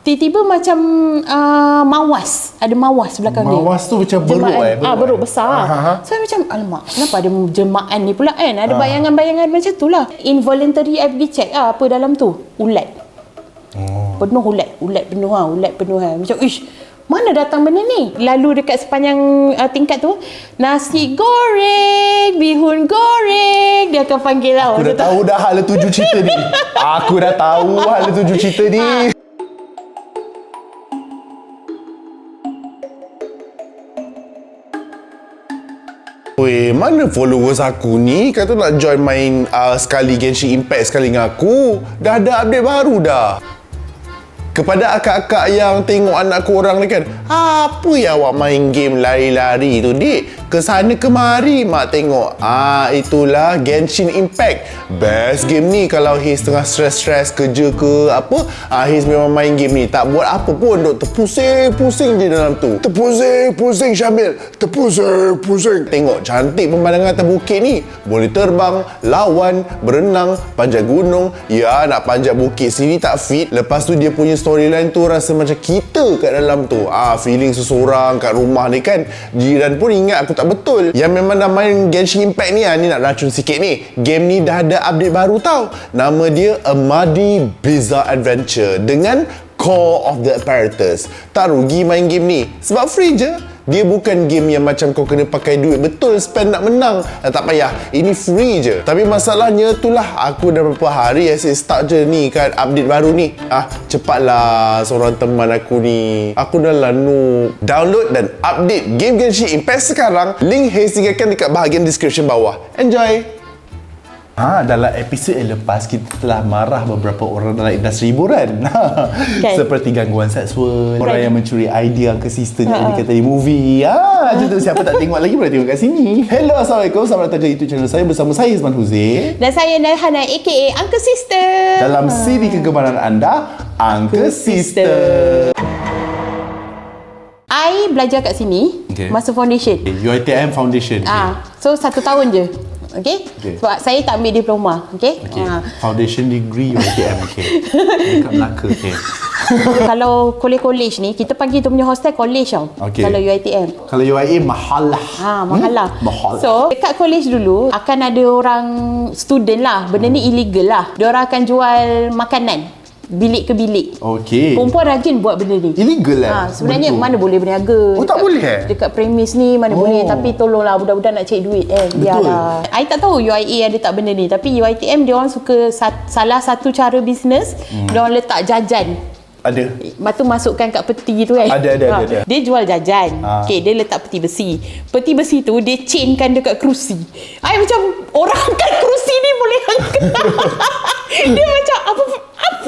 tiba-tiba macam mawas. Ada mawas belakang dia. Mawas tu macam beruk beruk besar. So I macam, alamak, kenapa ada jelmaan ni pula kan? Ada bayangan-bayangan macam tu lah. Involuntary I pergi check apa dalam tu. Ulat. Penuh ulat. Ulat penuh. Macam, ish, mana datang benda ni? Lalu dekat sepanjang tingkat tu, nasi goreng, bihun goreng, dia akan panggil lah. Aku dah tahu dah hala tuju cerita ni. Aku dah tahu hala tuju cerita ni. Weh, mana followers aku ni? Kata nak join main sekali Genshin Impact sekali dengan aku. Dah ada update baru dah. Kepada akak-akak yang tengok anak korang ni kan, apa yang awak main game lari-lari tu, dik? Kesana kemari mak tengok. Itulah Genshin Impact. Best game ni kalau Haze tengah stres-stres kerja ke apa. Haze memang main game ni. Tak buat apa pun, duk terpusing-pusing je dalam tu. Terpusing-pusing Syamil. Terpusing-pusing. Tengok cantik pemandangan atas bukit ni. Boleh terbang, lawan, berenang, panjat gunung. Ya, nak panjat bukit sini tak fit. Lepas tu dia punya storyline tu rasa macam kita kat dalam tu. Feeling seseorang kat rumah ni kan. Jiran pun ingat aku tak betul. Yang memang dah main Genshin Impact ni, ni nak racun sikit ni. Game ni dah ada update baru tau. Nama dia Amadi Bizarre Adventure dengan Core of the Apparatus. Tak rugi main game ni sebab free je. Dia bukan game yang macam kau kena pakai duit betul spend nak menang. Tak payah, ini free je. Tapi masalahnya itulah, aku dah beberapa hari asyik start je ni kan update baru ni. Cepatlah seorang teman aku ni. Aku dah lah noob. Download dan update game Genshin Impact sekarang. Link Haze tinggalkan dekat bahagian description bawah. Enjoy! Dalam episod yang lepas kita telah marah beberapa orang dalam industri hiburan seperti gangguan seksual, orang yang mencuri idea konsisten yang dikata di movie. Macam tu, siapa tak tengok lagi boleh tengok kat sini. Hello, Assalamualaikum, selamat datang di YouTube channel saya bersama saya Izman Huzair dan saya Nalhana aka Uncle Sister. Dalam siri kegemaran anda, Uncle Sister. I belajar kat sini masa foundation. UiTM Foundation. So 1 tahun je. Okay? Sebab saya tak ambil diploma. Foundation degree UiTM. Dekat Melaka. Kalau college ni, kita panggil tu punya hostel college tau. Kalau UiTM. Kalau UiA mahal lah. Mahal lah. So dekat college dulu akan ada orang student lah. Benda ni illegal lah. Diorang akan jual makanan bilik ke bilik. Perempuan rajin buat benda ni. Illegal lah. Sebenarnya mana boleh berniaga. Tak boleh dekat premis ni mana boleh. Tapi tolonglah budak-budak nak cari duit biarlah. I tak tahu UiA ada tak benda ni. Tapi UiTM dia orang suka salah satu cara bisnes, dia orang letak jajan. Ada. Lepas tu masukkan kat peti tu kan. Ada. Dia jual jajan. Dia letak peti besi. Peti besi tu dia chainkan dekat kerusi. I macam, orang kat kerusi ni boleh angkat. Dia macam apa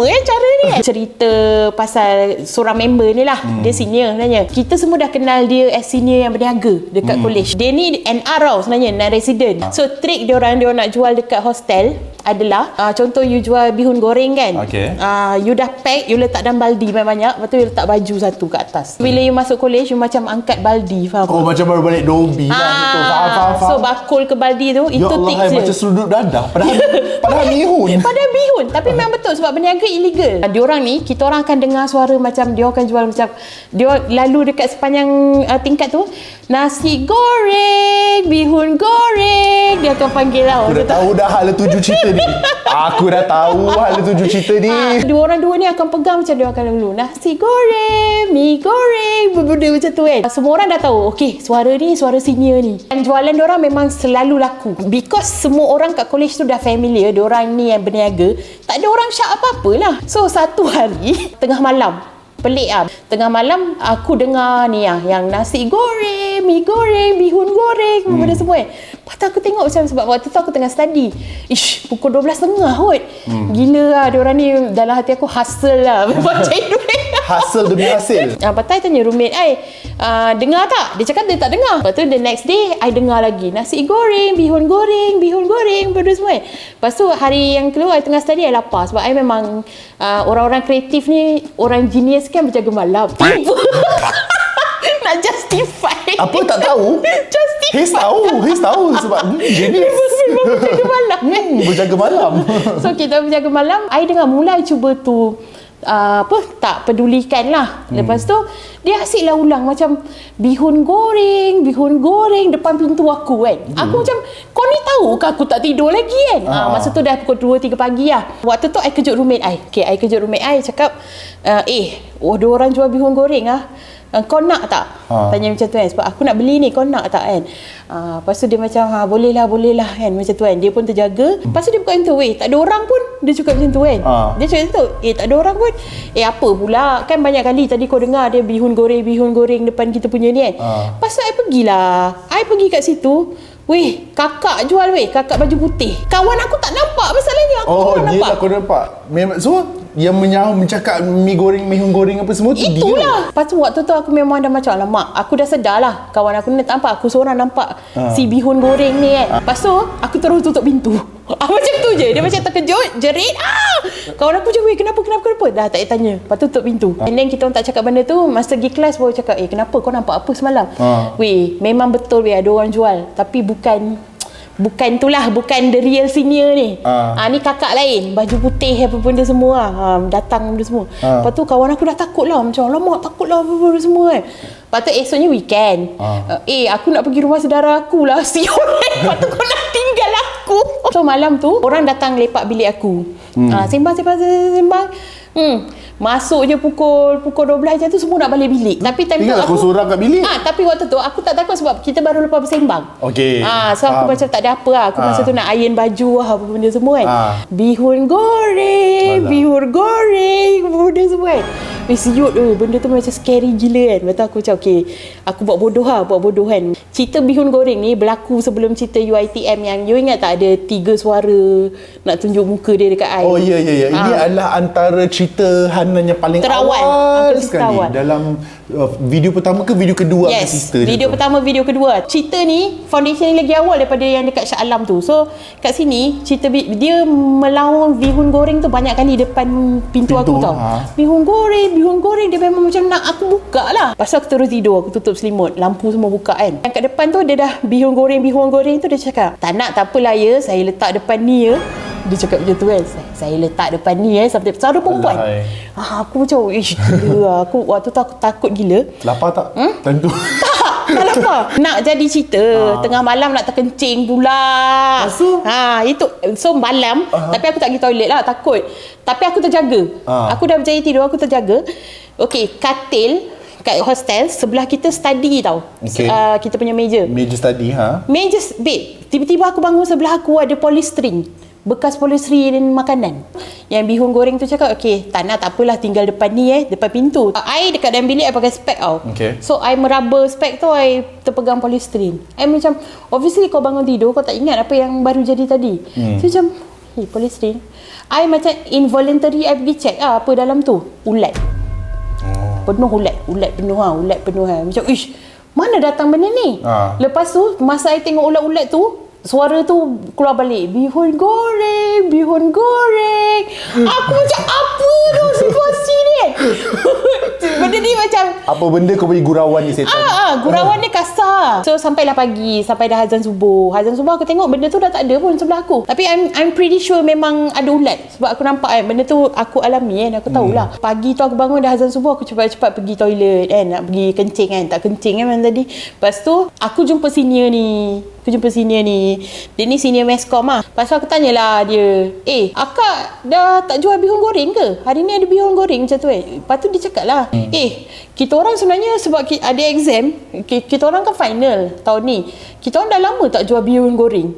cara ni? Cerita pasal seorang member ni lah. Dia senior sebenarnya. Kita semua dah kenal dia as senior yang berniaga dekat college. Dia ni NR tau sebenarnya, non-resident. So trick dia orang nak jual dekat hostel adalah contoh you jual bihun goreng kan. You dah pack, you letak dalam baldi banyak-banyak, lepas tu you letak baju satu kat atas. Bila you masuk college, you macam angkat baldi, faham? Macam baru balik dobi lah. So bakul ke baldi tu, itu tips dia. Macam seruduk dadah. Padahal bihun. Padahal bihun. Tapi memang betul sebab berniaga illegal. Diorang ni, kita orang akan dengar suara macam dia akan jual macam, dia lalu dekat sepanjang tingkat tu, nasi goreng, bihun goreng, dia akan panggil lah. Aku dah tahu dah hala tuju cerita ni. Aku dah tahu hala tuju cerita ni. Dua ni akan pegang macam dia akan dulu, nasi goreng, mi goreng, benda macam tu kan. Semua orang dah tahu, suara ni suara senior ni. Dan jualan diorang memang selalu laku. Because semua orang kat college tu dah familiar, diorang ni yang berniaga. Tak ada orang syak apa-apa lah. So satu hari, tengah malam, pelik lah. Tengah malam aku dengar ni yang nasi goreng, mi goreng, bihun goreng, benda semua kan. Lepas tu aku tengok macam, sebab waktu tu aku tengah study. Pukul 12.30 kot. Gila lah diorang ni. Dalam hati aku hustle lah. Memang cari duit. Hustle demi hasil. Lepas tu I tanya roommate I, dengar tak? Dia cakap dia tak dengar. Lepas tu the next day I dengar lagi, nasi goreng, bihun goreng, benda semua. Lepas tu hari yang kedua I tengah study, I lapar. Sebab I memang orang-orang kreatif ni, orang genius kan berjaga malam. Nak justify. Apa tak tahu? Haze tahu sebab genius. Berjaga malam. Berjaga malam. So kita berjaga malam, I dengar mula I cuba tu tak pedulikan lah. Lepas tu dia asyik lah ulang macam bihun goreng depan pintu aku kan. Aku macam, kau ni tahu ke aku tak tidur lagi kan. Masa tu dah pukul 2-3 pagi lah. Waktu tu I kejut roommate I. I kejut roommate I cakap, ada orang jual bihun goreng lah. Kau nak tak? Tanya macam tu kan. Sebab aku nak beli ni, kau nak tak kan? Lepas tu dia macam, boleh lah kan. Macam tu kan. Dia pun terjaga. Lepas tu dia buka pintu, tak ada orang pun. Dia cakap macam tu kan. Dia cakap macam tu, tak ada orang pun. Apa pula? Kan banyak kali tadi kau dengar ada bihun goreng depan kita punya ni kan. Lepas tu I pergilah. I pergi kat situ. Kakak jual kakak baju putih. Kawan aku tak nampak masalahnya. Aku dia nampak. aku nampak. Memang so yang mencakap bihun goreng apa semua tu dia. Itulah. Lepas tu waktu tu aku memang dah macam, alamak, aku dah sedar lah. Kawan aku ni tak nampak, aku seorang nampak si bihun goreng ni kan. Lepas tu aku terus tutup pintu. Macam tu je. Dia macam terkejut, jerit. Kawan aku macam, kenapa? Dah tak payah tanya. Lepas tu tutup pintu. And then kita orang tak cakap benda tu. Masa pergi kelas baru cakap, kenapa kau nampak apa semalam? Memang betul ada orang jual. Tapi bukan the real senior ni. Ni kakak lain, baju putih apa benda semua datang benda semua. Lepas tu kawan aku dah takut lah, macam alamak takut lah apa benda semua kan. Lepas tu esoknya weekend. Aku nak pergi rumah saudara aku lah, siol. Lepas tu kau nak tinggal aku. So malam tu orang datang lepak bilik aku. Sembang. Masuk je pukul 12 je tu semua nak balik bilik. Tapi time tu aku seorang kat bilik. Tapi waktu tu aku tak takut sebab kita baru lepas bersembang. Okey. So aku macam tak ada apa lah. Aku masa tu nak iron baju apa benda semua kan. Bihun goreng benda semua kan. Siut benda tu macam scary gila kan. Lepas tu aku macam aku buat bodoh kan. Cerita bihun goreng ni berlaku sebelum cerita UiTM yang you ingat tak ada 3 suara nak tunjuk muka dia dekat I. Ya. Ini adalah antara cerita Hanan yang paling Terawan. awal sekali dalam video pertama ke video kedua ke cerita video pertama, video kedua. Cerita ni foundation ni lagi awal daripada yang dekat Shah Alam tu. So kat sini cerita dia melawan bihun goreng tu banyak kali depan pintu aku tau. Bihun goreng dia memang macam nak aku buka lah. Pasal aku terus tidur, aku tutup selimut, lampu semua buka kan. Yang kat depan tu dia dah bihun goreng tu dia cakap, tak nak tak apalah ya, saya letak depan ni ya. Dia cakap macam tu kan, saya letak depan ni sampai suara perempuan. Aku macam gila. Aku waktu tu aku takut gila. Lapar tak? Time tu Tak lapar. Nak jadi cerita tengah malam nak terkencing pula. Itu so malam. Tapi aku tak pergi toilet lah, takut. Tapi aku terjaga. Aku dah berjaya tidur, aku terjaga. Katil kat hostel sebelah kita study tau. Kita punya meja study meja babe. Tiba-tiba aku bangun, sebelah aku ada polystyrene, bekas polystyrene makanan. Yang bihun goreng tu cakap, tak nak tak apalah, tinggal depan ni depan pintu. I dekat dalam bilik I pakai spek tau. So I meraba spek tu, I terpegang polystyrene. I macam, obviously kau bangun tidur, kau tak ingat apa yang baru jadi tadi. So macam, polystyrene. I macam involuntary I pergi check apa dalam tu. Ulat penuh. Ulat penuh macam, mana datang benda ni? Lepas tu masa I tengok ulat-ulat tu, suara tu keluar balik, bihun goreng. Aku macam, apa tu situasi ni kan? Benda ni macam, apa benda kau bagi gurauan ni setan? Gurauan dia kasar. So sampailah pagi, sampai dah azan subuh aku tengok benda tu dah tak ada pun sebelah aku. Tapi I'm pretty sure memang ada ulat. Sebab aku nampak kan, benda tu aku alami kan, aku tahulah. Pagi tu aku bangun dah azan subuh, aku cepat-cepat pergi toilet kan, nak pergi kencing kan, tak kencing kan macam tadi. Lepas tu aku jumpa senior ni. Dia ni senior meskom lah. Lepas tu aku tanyalah dia, akak dah tak jual bihun goreng ke? Hari ni ada bihun goreng macam tu Lepas tu dia cakap lah, kita orang sebenarnya sebab ada exam, kita orang kan final tahun ni, kita orang dah lama tak jual bihun goreng.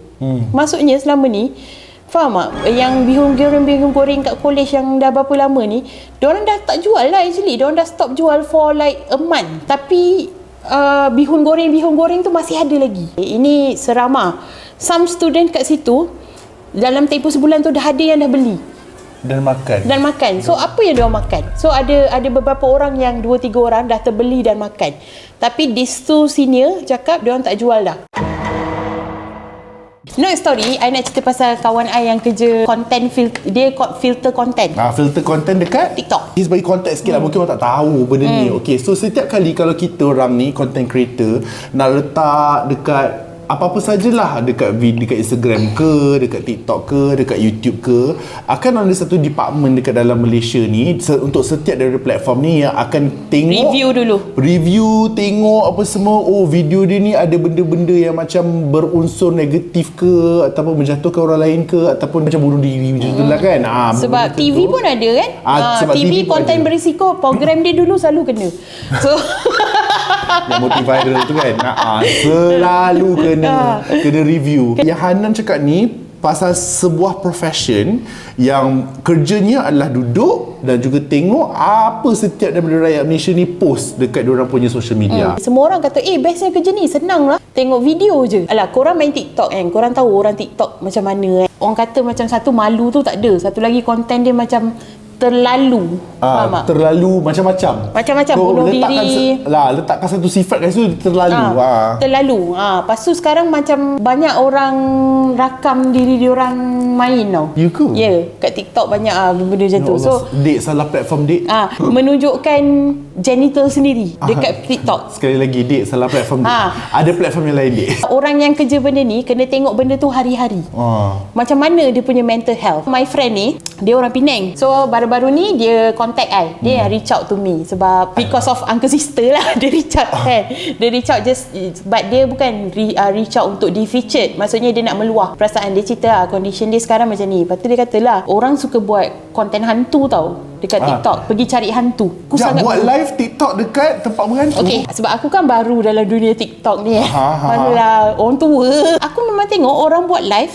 Maksudnya selama ni, faham tak? Yang bihun goreng kat college yang dah berapa lama ni, diorang dah tak jual lah actually. Diorang dah stop jual for like a month. Tapi bihun goreng tu masih ada lagi. Ini seram lah. Some student kat situ dalam tempoh sebulan tu dah ada yang dah beli dan makan. So apa yang diorang makan? So ada beberapa orang yang 2-3 orang dah terbeli dan makan. Tapi these two senior cakap diorang tak jual dah. Next story, I nak cerita pasal kawan I yang kerja content dia filter content. Filter content dekat TikTok. Dia bagi konteks sikit lah, mungkin orang tak tahu benda ni. So setiap kali kalau kita orang ni content creator nak letak dekat apa-apa sajalah dekat Instagram ke, dekat TikTok ke, dekat YouTube ke, akan ada satu department dekat dalam Malaysia ni untuk setiap dari platform ni yang akan tengok review, tengok apa semua. Oh, video dia ni ada benda-benda yang macam berunsur negatif ke, ataupun menjatuhkan orang lain ke, ataupun macam bunuh diri macam tu lah kan. Sebab TV pun ada kan. Sebab TV konten berisiko, program dia dulu selalu kena. So yang motif viral tu kan, selalu kena review. Yang Hanan cakap ni pasal sebuah profession yang kerjanya adalah duduk dan juga tengok apa setiap daripada rakyat Malaysia ni post dekat diorang punya social media. Semua orang kata, bestnya kerja ni senang lah, tengok video je. Alah, korang main TikTok kan, korang tahu orang TikTok macam mana kan. Orang kata macam satu malu tu tak ada, satu lagi konten dia macam terlalu. Faham tak? Terlalu macam-macam. Macam-macam, bunuh diri. Letakkan satu sifat kat situ, terlalu. Terlalu. Lepas tu sekarang macam banyak orang rakam diri diorang main tau. You ke? Ya, kat TikTok banyak benda macam tu. So, Dek, salah platform Dek. menunjukkan genital sendiri dekat TikTok. Sekali lagi, Dek, salah platform Dek. Ada platform yang lain, Dek. Orang yang kerja benda ni kena tengok benda tu hari-hari. Macam mana dia punya mental health. My friend ni, dia orang Penang. So baru-baru ni dia contact I. Dia reach out to me sebab because of uncle sister lah dia reach out kan. Dia reach out just but dia bukan reach out untuk di featured. Maksudnya dia nak meluah perasaan dia, cerita condition dia sekarang macam ni. Lepas tu dia kata lah, orang suka buat konten hantu tau dekat TikTok, pergi cari hantu. Aku sangat buat live TikTok dekat tempat berhantu. Okey, sebab aku kan baru dalam dunia TikTok ni. Malah orang tua. Aku memang tengok orang buat live,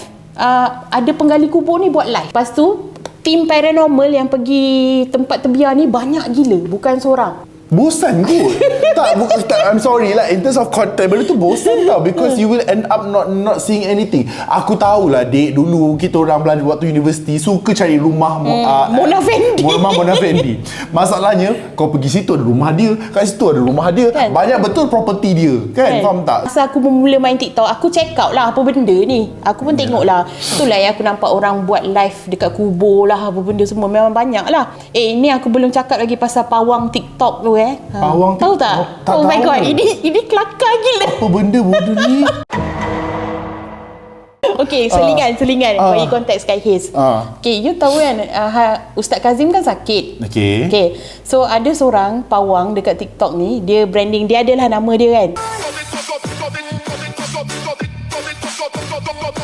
ada penggali kubur ni buat live. Lepas tu tim paranormal yang pergi tempat terbiar ni banyak gila, bukan seorang. Bosan kot. tak, I'm sorry lah, in terms of content benda tu bosan tau, because you will end up not seeing anything. Aku tahulah Dek, dulu kita orang belajar waktu universiti suka cari rumah Mona Fendi. Rumah Mona Fendi. Masalahnya kau pergi situ ada rumah dia, kat situ ada rumah dia, kan? Banyak betul property dia kan? Faham tak? Masa aku mula main TikTok, aku check out lah apa benda ni. Aku pun tengok lah. Itulah yang aku nampak orang buat live dekat kubur lah, apa benda semua. Memang banyak lah. Ini aku belum cakap lagi pasal pawang TikTok tu Pawang tahu tak? Tak Oh my tahu. god, ini kelakar gila. Apa benda bodoh ni? Okey, selingan bagi konteks Sky Haze. Okey, you tahu kan Ustaz Kazim kan sakit. Okey. So ada seorang pawang dekat TikTok ni, dia branding, dia adalah nama dia kan.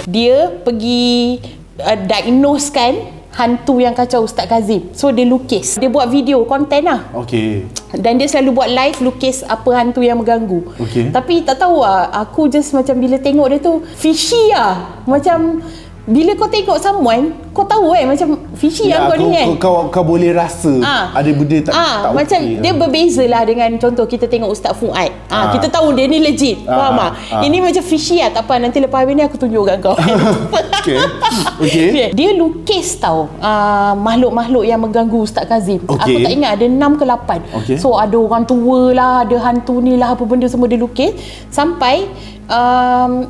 Dia pergi diagnosekan hantu yang kacau Ustaz Kazim. So dia lukis, dia buat video konten lah. Okey. Dan dia selalu buat live lukis apa hantu yang mengganggu. Tapi tak tahu lah, aku just macam bila tengok dia tu fishy lah. Macam bila kau tengok someone, kau tahu macam fishy yang kau ni kan. Kau boleh rasa ada benda tak macam okay dia berbeza lah dengan contoh kita tengok Ustaz Fuad. Kita tahu dia ni legit. Faham tak? Ini macam fishy lah. Tak apa, nanti lepas habis ni aku tunjuk kat kau. Okay. Dia lukis tau makhluk-makhluk yang mengganggu Ustaz Kazim. Aku tak ingat ada 6 ke 8. So ada orang tua lah, ada hantu ni lah, apa benda semua dia lukis. Sampai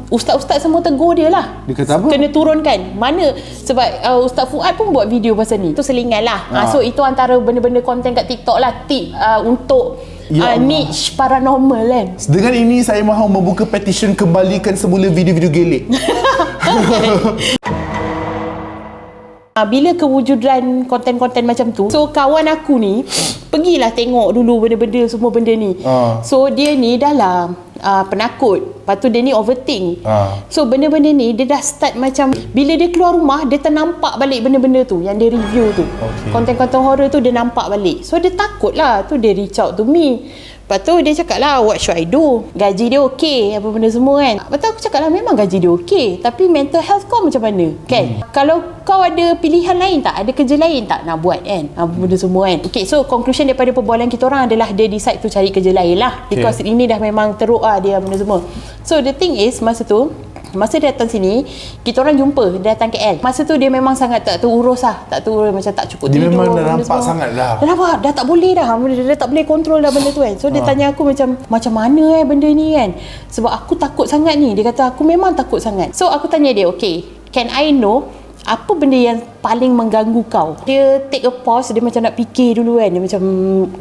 ustaz-ustaz semua tegur dia lah. Dia kata apa? Kena turunkan. Mana? Sebab Ustaz Fuad pun buat video pasal ni. Itu selingan lah. So itu antara benda-benda konten kat TikTok lah. Tip untuk niche paranormal kan. Dengan ini saya mahu membuka petition kembalikan semula video-video gelik. Bila kewujudan konten-konten macam tu, so kawan aku ni pergilah tengok dulu benda-benda, semua benda ni. So dia ni dah lah penakut. Lepas tu dia ni overthink. So benda-benda ni dia dah start macam bila dia keluar rumah, dia ternampak balik benda-benda tu yang dia review tu. Konten-konten horror tu dia nampak balik. So dia takut lah. Tu dia reach out to me. Lepas tu dia cakap lah, what should I do? Gaji dia okey, apa benda semua kan. Lepas tu aku cakap lah, memang gaji dia okey, tapi mental health kau macam mana kan? Kalau kau ada pilihan lain tak? Ada kerja lain tak nak buat kan? Apa benda semua kan. Okay, so conclusion daripada perbualan kita orang adalah dia decide tu cari kerja lain lah. Because ini dah memang teruk lah dia benda semua. So the thing is, masa dia datang sini, kita orang jumpa, dia datang KL. Masa tu dia memang sangat tak terurus lah. Tak terurus, macam tak cukup dia tidur. Dia memang dah nampak sangat dah. Dah nampak, dah tak boleh dah. Dia tak boleh kontrol dah benda tu kan. So dia tanya aku macam mana benda ni kan. Sebab aku takut sangat ni. Dia kata aku memang takut sangat. So aku tanya dia, okay, can I know apa benda yang paling mengganggu kau? Dia take a pause, dia macam nak fikir dulu kan. Dia macam,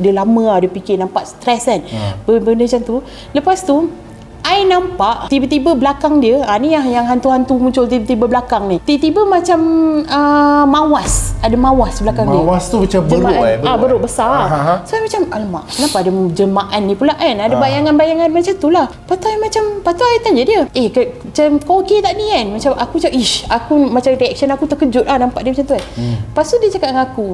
dia lama lah dia fikir, nampak stres kan. Benda macam tu. Lepas tu I nampak tiba-tiba belakang dia, ni yang hantu-hantu muncul tiba-tiba belakang ni. Tiba-tiba macam mawas. Ada mawas belakang dia. Mawas tu macam beruk beruk besar. So I macam, alamak, kenapa ada jelmaan ni pula kan? Ada bayangan-bayangan macam tu lah. Lepas tu I tanya dia, macam kau okey tak ni kan? Macam aku cakap, aku macam reaction aku terkejut lah nampak dia macam tu kan. Lepas tu dia cakap dengan aku,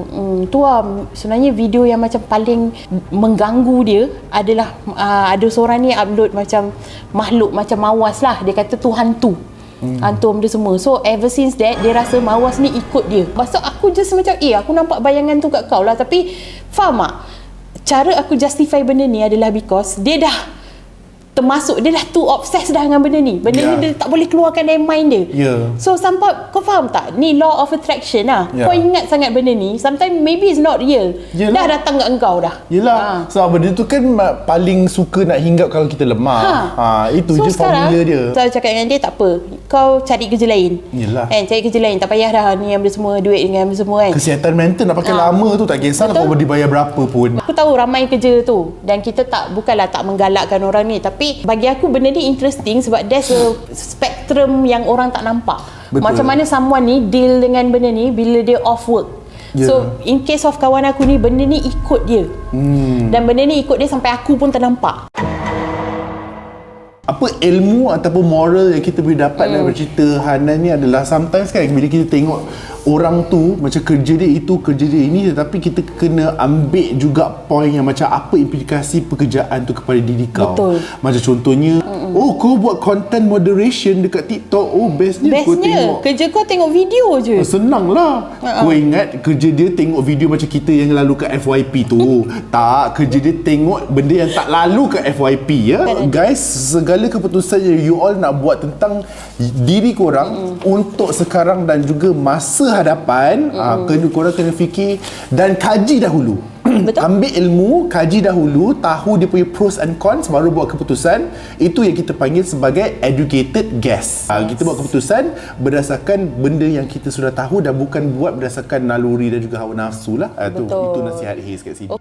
tu lah sebenarnya video yang macam paling mengganggu dia adalah ada seorang ni upload macam makhluk macam mawas lah. Dia kata tu hantu. Hantu benda semua. So ever since that dia rasa mawas ni ikut dia. Lepas tu aku just macam aku nampak bayangan tu kat kau lah. Tapi faham tak? Cara aku justify benda ni adalah because dia dah termasuk, dia dah too obsessed dah dengan benda ni. Benda ni dia tak boleh keluarkan dari mind dia. So sampai kau faham tak? Ni law of attraction lah. Kau ingat sangat benda ni, sometimes maybe it's not real. Dah datang kat engkau dah. Yelah. Sebab benda tu kan paling suka nak hinggap kalau kita lemah. Itu so je formula dia. So cakap dengan dia, tak apa, kau cari kerja lain. Yelah. Cari kerja lain, tak payah dah ni ambil semua duit dengan ambil semua kan. Kesihatan mental nak pakai lama tu tak kisah kau dibayar berapa pun. Aku tahu ramai kerja tu dan kita bukanlah tak menggalakkan orang ni, tapi bagi aku benda ni interesting sebab there's a spectrum yang orang tak nampak. Betul. Macam mana someone ni deal dengan benda ni bila dia off work. So in case of kawan aku ni, benda ni ikut dia. Dan benda ni ikut dia sampai aku pun ternampak. Apa ilmu ataupun moral yang kita boleh dapat daripada cerita Hanan ni adalah sometimes kan bila kita tengok orang tu macam kerja dia itu, kerja dia ini, tetapi kita kena ambil juga point yang macam apa implikasi pekerjaan tu kepada diri kau. Betul. Macam contohnya, kau buat content moderation dekat TikTok, bestnya kau tengok. Kerja kau tengok video je. Senang lah. Kau ingat kerja dia tengok video macam kita yang lalu kat FYP tu. Tak, kerja dia tengok benda yang tak lalu kat FYP ya. Guys, segala keputusan yang you all nak buat tentang diri korang untuk sekarang dan juga masa hadapan, korang kena fikir dan kaji dahulu. Betul. Ambil ilmu, kaji dahulu, tahu dia punya pros and cons, baru buat keputusan. Itu yang kita panggil sebagai educated guess. Kita buat keputusan berdasarkan benda yang kita sudah tahu dan bukan buat berdasarkan naluri dan juga hawa nafsu lah. Itu nasihat Haze kat sini.